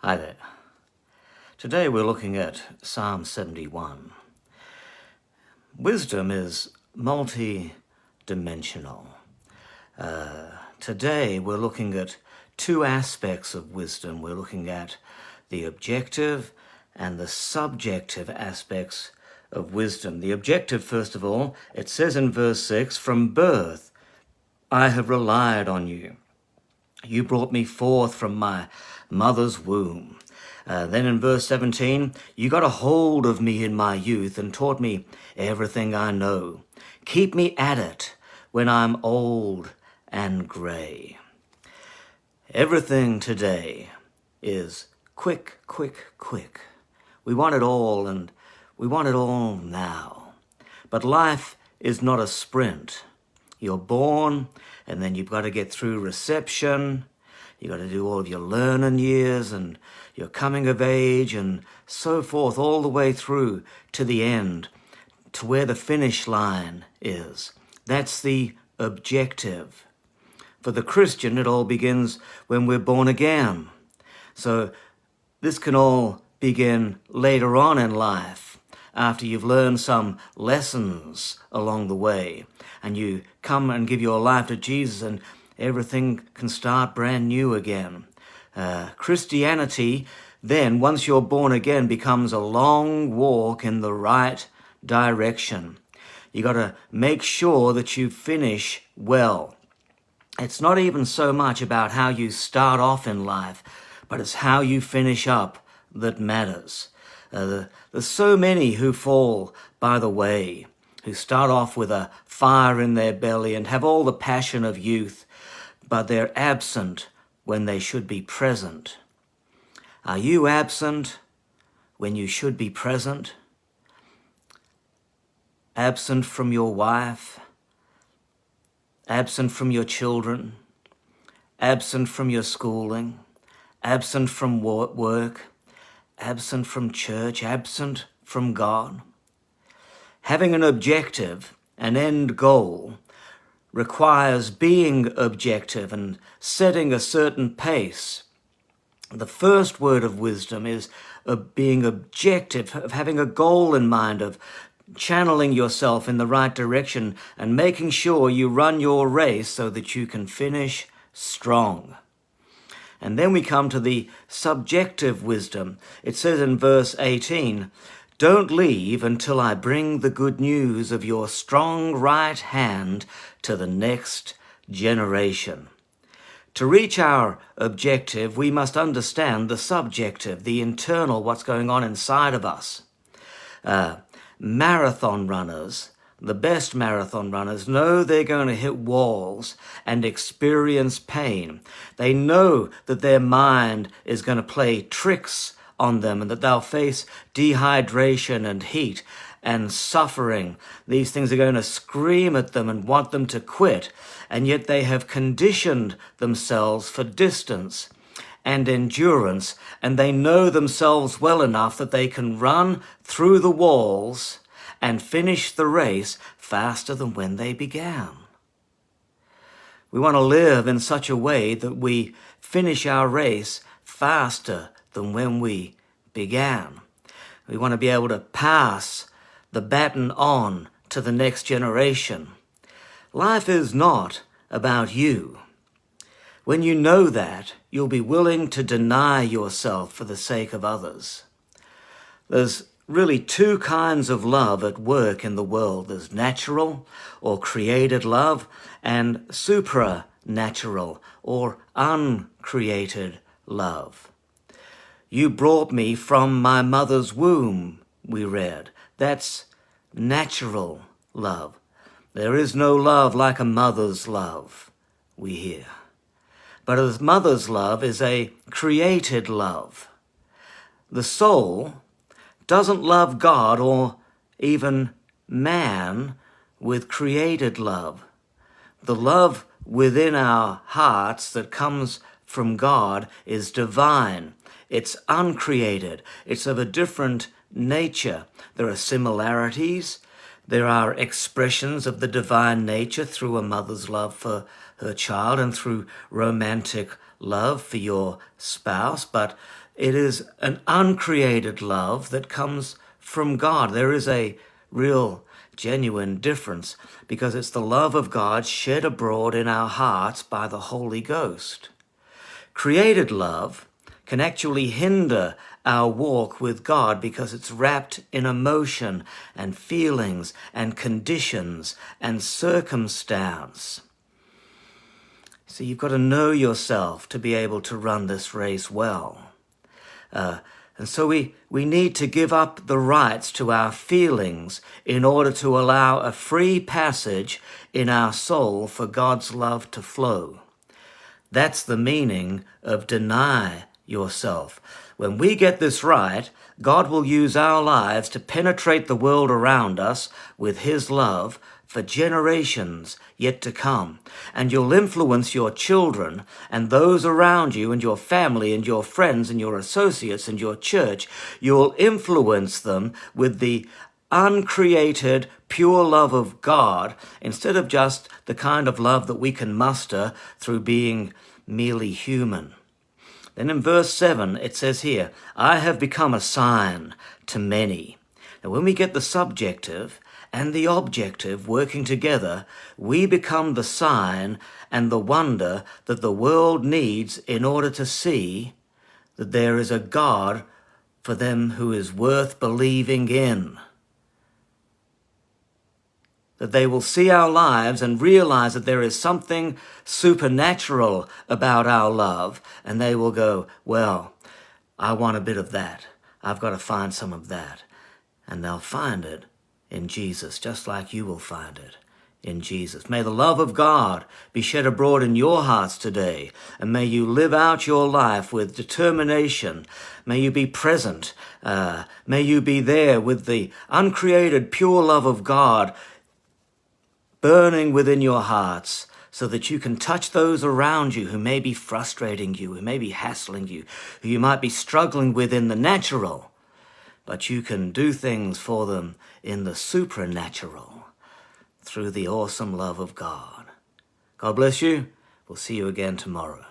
Hi there. Today we're looking at Psalm 71. Wisdom is multi-dimensional. Today we're looking at two aspects of wisdom. We're looking at the objective and the subjective aspects of wisdom. The objective, first of all, it says in verse 6, "From birth I have relied on you. You brought me forth from my mother's womb." Then in verse 17, "You got a hold of me in my youth and taught me everything I know. Keep me at it when I'm old and gray." Everything today is quick, quick, quick. We want it all, and we want it all now. But life is not a sprint. You're born, and then you've got to get through reception. You've got to do all of your learning years and your coming of age and so forth, all the way through to the end, to where the finish line is. That's the objective. For the Christian, it all begins when we're born again. So this can all begin later on in life, after you've learned some lessons along the way, and you come and give your life to Jesus, and everything can start brand new again. Christianity, then, once you're born again, becomes a long walk in the right direction. You got to make sure that you finish well. It's not even so much about how you start off in life, but it's how you finish up that matters. There's so many who fall by the way, who start off with a fire in their belly and have all the passion of youth, but they're absent when they should be present. Are you absent when you should be present? Absent from your wife? Absent from your children? Absent from your schooling? Absent from work? Absent from church? Absent from God? Having an objective, an end goal, requires being objective and setting a certain pace. The first word of wisdom is being objective, of having a goal in mind, of channeling yourself in the right direction and making sure you run your race so that you can finish strong. And then we come to the subjective wisdom. It says in verse 18, "Don't leave until I bring the good news of your strong right hand to the next generation." To reach our objective, we must understand the subjective, the internal, what's going on inside of us. Marathon runners, the best marathon runners, know they're going to hit walls and experience pain. They know that their mind is going to play tricks on them and that they'll face dehydration and heat and suffering. These things are going to scream at them and want them to quit, and yet they have conditioned themselves for distance and endurance, and they know themselves well enough that they can run through the walls and finish the race faster than when they began. We want to live in such a way that we finish our race faster than when we began. We want to be able to pass the baton on to the next generation. Life is not about you. When you know that, you'll be willing to deny yourself for the sake of others. There's really two kinds of love at work in the world. There's natural or created love and supernatural or uncreated love. "You brought me from my mother's womb," we read. That's natural love. There is no love like a mother's love, we hear. But a mother's love is a created love. The soul doesn't love God or even man with created love. The love within our hearts that comes from God is divine. It's uncreated. It's of a different nature. There are similarities. There are expressions of the divine nature through a mother's love for her child and through romantic love for your spouse, but it is an uncreated love that comes from God. There is a real, genuine difference because it's the love of God shed abroad in our hearts by the Holy Ghost. Created love can actually hinder our walk with God because it's wrapped in emotion and feelings and conditions and circumstance. So you've got to know yourself to be able to run this race well. And so we need to give up the rights to our feelings in order to allow a free passage in our soul for God's love to flow. That's the meaning of deny yourself. When we get this right, God will use our lives to penetrate the world around us with His love for generations yet to come. And you'll influence your children and those around you and your family and your friends and your associates and your church. You'll influence them with the uncreated, pure love of God instead of just the kind of love that we can muster through being merely human. Then in verse 7, it says here, I have become a sign to many. Now, when we get the subjective and the objective working together, we become the sign and the wonder that the world needs in order to see that there is a God for them who is worth believing in. That they will see our lives and realize that there is something supernatural about our love, and they will go, well, I want a bit of that. I've got to find some of that. And they'll find it in Jesus, just like you will find it in Jesus. May the love of God be shed abroad in your hearts today, and may you live out your life with determination. May you be present. May you be there with the uncreated, pure love of God burning within your hearts, so that you can touch those around you who may be frustrating you, who may be hassling you, who you might be struggling with in the natural, but you can do things for them in the supernatural through the awesome love of God. God bless you. We'll see you again tomorrow.